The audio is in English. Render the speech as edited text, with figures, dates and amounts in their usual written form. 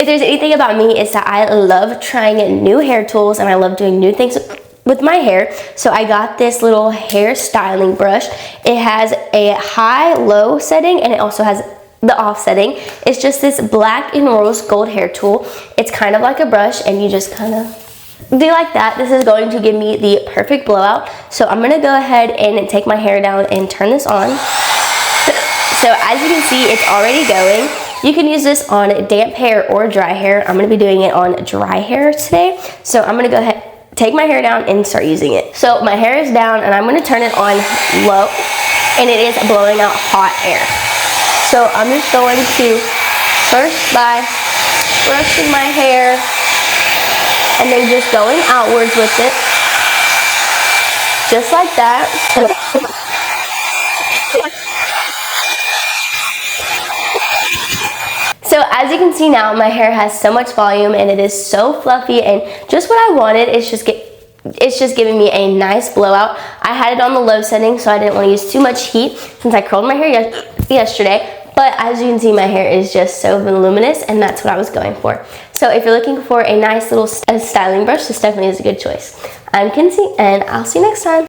If there's anything about me, it's that I love trying new hair tools and I love doing new things with my hair. So I got this little hair styling brush. It has a high-low setting and it also has the off setting. It's just this black and rose gold hair tool. It's kind of like a brush and you just kind of do like that. This is going to give me the perfect blowout. So I'm gonna go ahead and take my hair down and turn this on. So as you can see, it's already going. You can use this on damp hair or dry hair. I'm gonna be doing it on dry hair today. So I'm gonna go ahead, take my hair down and start using it. So my hair is down and I'm gonna turn it on low and it is blowing out hot air. So I'm just going to first by brushing my hair and then just going outwards with it. Just like that. So as you can see now, my hair has so much volume and it is so fluffy and just what I wanted. It's just giving me a nice blowout. I had it on the low setting, so I didn't want to use too much heat since I curled my hair yesterday. But as you can see, my hair is just so voluminous and that's what I was going for. So if you're looking for a nice little styling brush, this definitely is a good choice. I'm Kinsey and I'll see you next time.